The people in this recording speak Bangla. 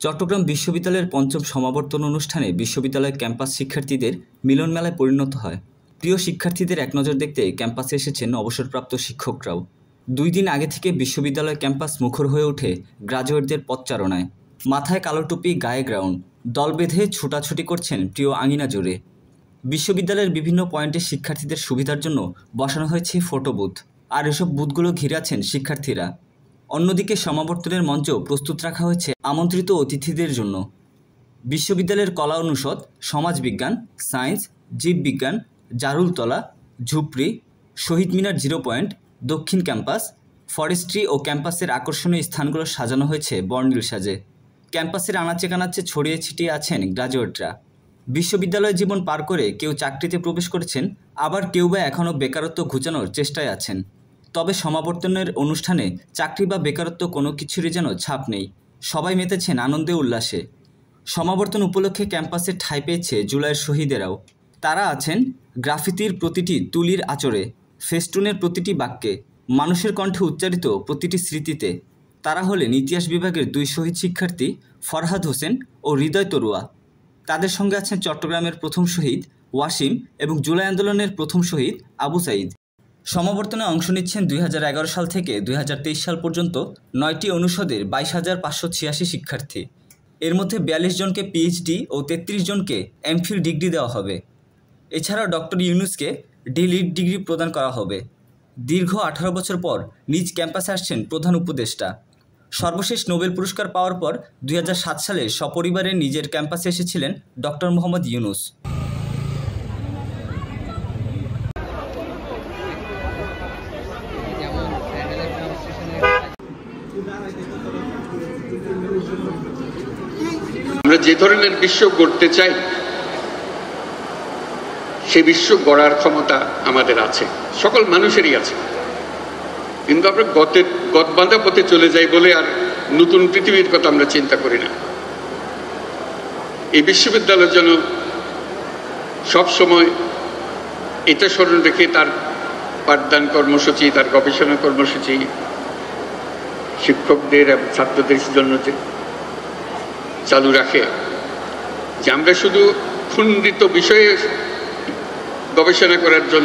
চট্টগ্রাম বিশ্ববিদ্যালয়ের পঞ্চম সমাবর্তন অনুষ্ঠানে বিশ্ববিদ্যালয়ের ক্যাম্পাস শিক্ষার্থীদের মিলনমেলায় পরিণত হয়। প্রিয় শিক্ষার্থীদের এক নজর দেখতে ক্যাম্পাসে এসেছেন অবসরপ্রাপ্ত শিক্ষকরাও। 2 দিন আগে থেকে বিশ্ববিদ্যালয় ক্যাম্পাস মুখর হয়ে ওঠে গ্রাজুয়েটদের পথচারণায়। মাথায় কালো টুপি, গায়ে গ্রাউন্ড, দল বেঁধে ছোটাছুটি করছেন প্রিয় আঙিনা জুড়ে। বিশ্ববিদ্যালয়ের বিভিন্ন পয়েন্টে শিক্ষার্থীদের সুবিধার জন্য বসানো হয়েছে ফটো বুথ, আর এসব বুথগুলো ঘিরে আছেন শিক্ষার্থীরা। অন্যদিকে সমাবর্তনের মঞ্চ প্রস্তুত রাখা হয়েছে আমন্ত্রিত অতিথিদের জন্য। বিশ্ববিদ্যালয়ের কলা অনুষদ, সমাজবিজ্ঞান, সায়েন্স, জীববিজ্ঞান, জারুলতলা, ঝুপড়ি, শহীদ মিনার 0 পয়েন্ট, দক্ষিণ ক্যাম্পাস, ফরেস্ট্রি ও ক্যাম্পাসের আকর্ষণীয় স্থানগুলো সাজানো হয়েছে বর্ণিল সাজে। ক্যাম্পাসের আনাচে কানাচে ছড়িয়ে ছিটিয়ে আছেন গ্রাজুয়েটরা। বিশ্ববিদ্যালয় জীবন পার করে কেউ চাকরিতে প্রবেশ করেছেন, আবার কেউ বা এখনও বেকারত্ব ঘুচানোর চেষ্টায় আছেন। তবে সমাবর্তনের অনুষ্ঠানে চাকরি বা বেকারত্ব কোনো কিছুরই যেন ছাপ নেই। সবাই মেতেছেন আনন্দে উল্লাসে। সমাবর্তন উপলক্ষে ক্যাম্পাসে ঠাঁই পেয়েছে জুলাইয়ের শহীদেরাও। তারা আছেন গ্রাফিতির প্রতিটি তুলির আঁচড়ে, ফেস্টুনের প্রতিটি বাক্যে, মানুষের কণ্ঠে উচ্চারিত প্রতিটি স্মৃতিতে। তারা হলেন ইতিহাস বিভাগের 2 শহীদ শিক্ষার্থী ফরহাদ হোসেন ও হৃদয় তরুয়া। তাদের সঙ্গে আছেন চট্টগ্রামের প্রথম শহীদ ওয়াসিম এবং জুলাই আন্দোলনের প্রথম শহীদ আবু সাঈদ। সমাবর্তনে অংশ নিচ্ছেন 2011 সাল থেকে 2023 সাল পর্যন্ত 9টি অনুষদের 22,586 শিক্ষার্থী। এর মধ্যে 42 জনকে পিএইচডি ও 33 জনকে এমফিল ডিগ্রি দেওয়া হবে। এছাড়াও ডক্টর ইউনুসকে ডি.লিট ডিগ্রি প্রদান করা হবে। দীর্ঘ 18 বছর পর নিজ ক্যাম্পাসে আসছেন প্রধান উপদেষ্টা। সর্বশেষ নোবেল পুরস্কার পাওয়ার পর 2007 সালে সপরিবারে নিজের ক্যাম্পাসে এসেছিলেন ডক্টর মোহাম্মদ ইউনুস। আমরা যে ধরনের বিশ্ব গড়তে চাই সে বিশ্ব গড়ার ক্ষমতা আমাদের আছে, সকল মানুষেরই আছে। কিন্তু আমরা গতবাঁধা পথে চলে যাই বলে আর নতুন পৃথিবীর কথা আমরা চিন্তা করি না। এই বিশ্ববিদ্যালয়ের জন্য সবসময় এটা স্মরণ রেখে তার পাঠদান কর্মসূচি, তার গবেষণা কর্মসূচি, শিক্ষকদের এবং ছাত্রদের জন্য যে চালু রাখে যে আমরা শুধু খণ্ডিত বিষয়ে গবেষণা করার জন্য